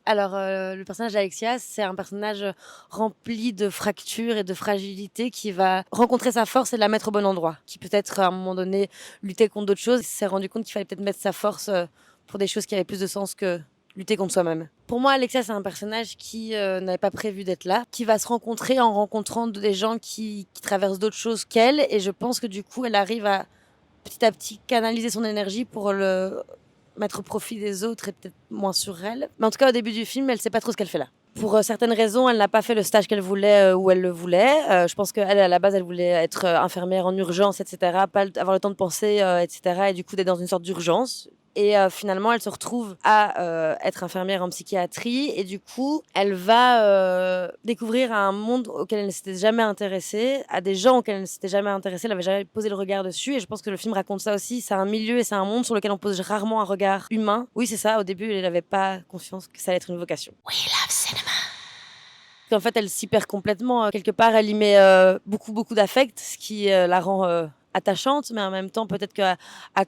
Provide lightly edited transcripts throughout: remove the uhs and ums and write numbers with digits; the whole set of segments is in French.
Alors, le personnage d'Alexia, c'est un personnage rempli de fractures et de fragilité qui va rencontrer sa force et la mettre au bon endroit. Qui peut-être, à un moment donné, lutter contre d'autres choses. Il s'est rendu compte qu'il fallait peut-être mettre sa force pour des choses qui avaient plus de sens que lutter contre soi-même. Pour moi, Alexia, c'est un personnage qui n'avait pas prévu d'être là, qui va se rencontrer en rencontrant des gens qui traversent d'autres choses qu'elle. Et je pense que du coup, elle arrive à petit canaliser son énergie pour le mettre au profit des autres et peut-être moins sur elle. Mais en tout cas, au début du film, elle sait pas trop ce qu'elle fait là. Pour certaines raisons, elle n'a pas fait le stage qu'elle voulait où elle le voulait. Je pense qu'elle, à la base, elle voulait être infirmière en urgence, etc. Pas avoir le temps de penser, etc. Et du coup, d'être dans une sorte d'urgence. Et finalement, elle se retrouve à être infirmière en psychiatrie. Et du coup, elle va découvrir un monde auquel elle ne s'était jamais intéressée, à des gens auxquels elle ne s'était jamais intéressée. Elle n'avait jamais posé le regard dessus. Et je pense que le film raconte ça aussi. C'est un milieu et c'est un monde sur lequel on pose rarement un regard humain. Oui, c'est ça. Au début, elle n'avait pas confiance que ça allait être une vocation. We love cinema. En fait, elle s'y perd complètement. Quelque part, elle y met beaucoup d'affect, ce qui la rend attachante, mais en même temps, peut-être qu'à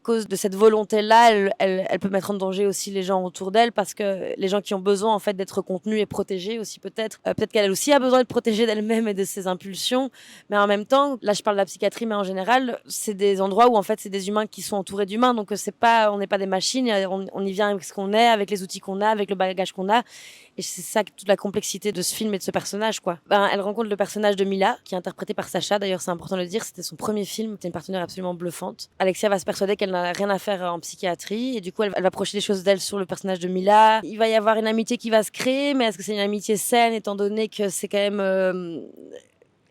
cause de cette volonté-là, elle peut mettre en danger aussi les gens autour d'elle, parce que les gens qui ont besoin en fait d'être contenus et protégés aussi peut-être. Peut-être qu'elle aussi a besoin d'être protégée d'elle-même et de ses impulsions, mais en même temps, là je parle de la psychiatrie, mais en général, c'est des endroits où en fait c'est des humains qui sont entourés d'humains, donc c'est pas, on n'est pas des machines, on y vient avec ce qu'on est, avec les outils qu'on a, avec le bagage qu'on a. Et c'est ça toute la complexité de ce film et de ce personnage, quoi. Elle rencontre le personnage de Mila, qui est interprété par Sacha. D'ailleurs, c'est important de le dire, c'était son premier film. C'était une partenaire absolument bluffante. Alexia va se persuader qu'elle n'a rien à faire en psychiatrie. Et du coup, elle va projeter des choses d'elle sur le personnage de Mila. Il va y avoir une amitié qui va se créer, mais est-ce que c'est une amitié saine, étant donné que c'est quand même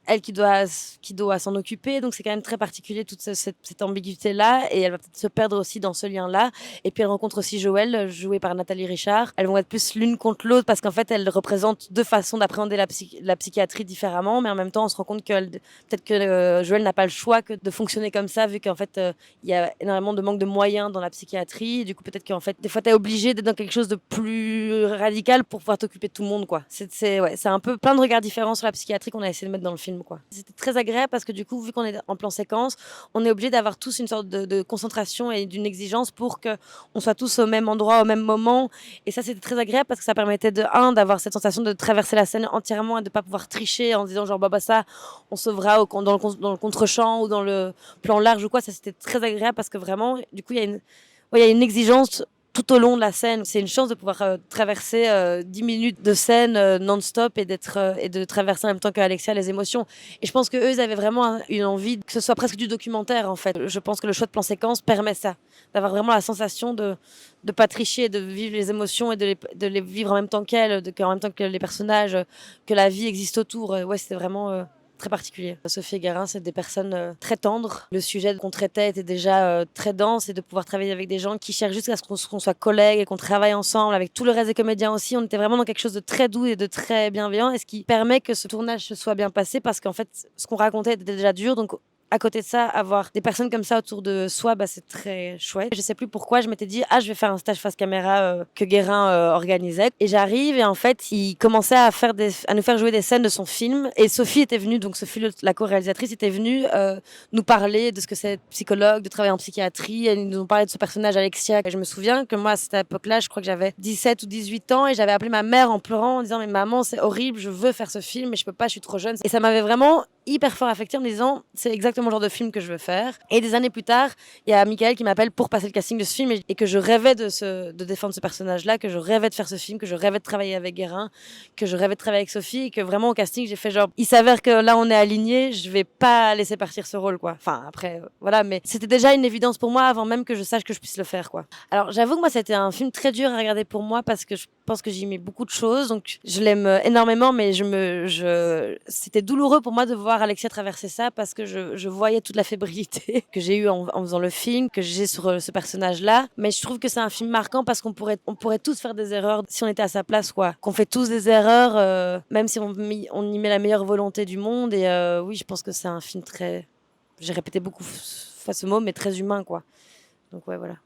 elle qui doit s'en occuper. Donc c'est quand même très particulier toute cette ambiguïté-là. Et elle va peut-être se perdre aussi dans ce lien-là. Et puis elle rencontre aussi Joël, jouée par Nathalie Richard. Elles vont être plus l'une contre l'autre parce qu'en fait elles représentent deux façons d'appréhender la psychiatrie différemment. Mais en même temps on se rend compte que peut-être que Joël n'a pas le choix que de fonctionner comme ça, vu qu'en fait il y a énormément de manque de moyens dans la psychiatrie. Et du coup peut-être qu'en fait des fois t'es obligé d'être dans quelque chose de plus radical pour pouvoir t'occuper de tout le monde, quoi. C'est un peu plein de regards différents sur la psychiatrie qu'on a essayé de mettre dans le film, quoi. C'était très agréable parce que du coup, vu qu'on est en plan séquence, on est obligé d'avoir tous une sorte de concentration et d'une exigence pour qu'on soit tous au même endroit, au même moment. Et ça, c'était très agréable parce que ça permettait d'avoir cette sensation de traverser la scène entièrement et de pas pouvoir tricher en disant genre, bah ça, on sauvera dans le contre-champ ou dans le plan large ou quoi. Ça, c'était très agréable parce que vraiment, du coup, il y a une exigence tout au long de la scène. C'est une chance de pouvoir traverser 10 minutes de scène non-stop et et de traverser en même temps qu'Alexia les émotions. Et je pense qu'eux, ils avaient vraiment une envie que ce soit presque du documentaire, en fait. Je pense que le choix de plan séquence permet ça, d'avoir vraiment la sensation de pas tricher, de vivre les émotions et de les vivre en même temps qu'elles, en même temps que les personnages, que la vie existe autour. Ouais, c'était vraiment très particulier. Sophie et Guérin, c'est des personnes très tendres. Le sujet qu'on traitait était déjà très dense, et de pouvoir travailler avec des gens qui cherchent juste à ce qu'on soit collègues et qu'on travaille ensemble, avec tout le reste des comédiens aussi. On était vraiment dans quelque chose de très doux et de très bienveillant, et ce qui permet que ce tournage se soit bien passé, parce qu'en fait, ce qu'on racontait était déjà dur, donc à côté de ça, avoir des personnes comme ça autour de soi, c'est très chouette. Je sais plus pourquoi, je m'étais dit, je vais faire un stage face caméra que Guérin organisait. Et j'arrive, et en fait, il commençait à nous faire jouer des scènes de son film. Et Sophie était venue, donc Sophie, la co-réalisatrice, était venue nous parler de ce que c'est être psychologue, de travailler en psychiatrie. Elle nous ont parlé de ce personnage Alexia. Et je me souviens que moi, à cette époque-là, je crois que j'avais 17 ou 18 ans, et j'avais appelé ma mère en pleurant, en disant, mais maman, c'est horrible, je veux faire ce film, mais je peux pas, je suis trop jeune. Et ça m'avait vraiment hyper fort affecté en me disant, c'est exactement le genre de film que je veux faire. Et des années plus tard, il y a Michael qui m'appelle pour passer le casting de ce film, et que je rêvais de défendre ce personnage-là, que je rêvais de faire ce film, que je rêvais de travailler avec Guérin, que je rêvais de travailler avec Sophie, et que vraiment au casting, j'ai fait genre, il s'avère que là on est alignés, je vais pas laisser partir ce rôle, quoi. Enfin, après, voilà, mais c'était déjà une évidence pour moi avant même que je sache que je puisse le faire, quoi. Alors, j'avoue que moi, c'était un film très dur à regarder pour moi, parce que je pense que j'y mets beaucoup de choses, donc je l'aime énormément, mais c'était douloureux pour moi de voir Alexia traverser ça, parce que je voyais toute la fébrilité que j'ai eue en faisant le film, que j'ai sur ce personnage-là. Mais je trouve que c'est un film marquant parce on pourrait tous faire des erreurs si on était à sa place, quoi. Qu'on fait tous des erreurs, même si on y met la meilleure volonté du monde. Et oui, je pense que c'est un film très, j'ai répété beaucoup fois ce mot, mais très humain, quoi. Donc ouais, voilà.